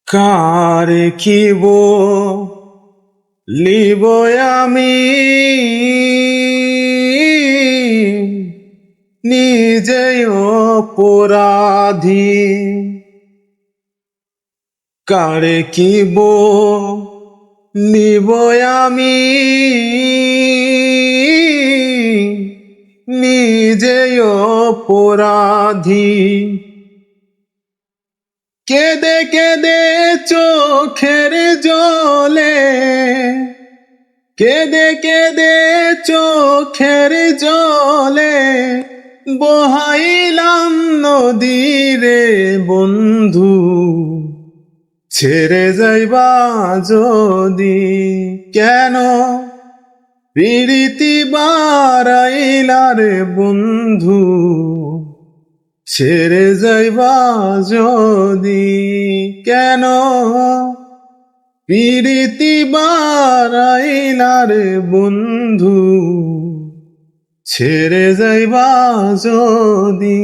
কার কিব লিব আমি নিজেই অপরাধী। কার কিব লিব আমি নিজেই অপরাধী। কেঁদে কেঁদে চোখের জলে, কেঁদে কেঁদে চোখের জলে বহাইলাম নদীরে বন্ধু, ছেড়ে যাইবা যদি কেন প্রীতি বারাইলা রে বন্ধু, ছেড়ে যাইবা যদি কেন প্রীতি বারাইলা রে বন্ধু, ছেড়ে যাইবা যদি।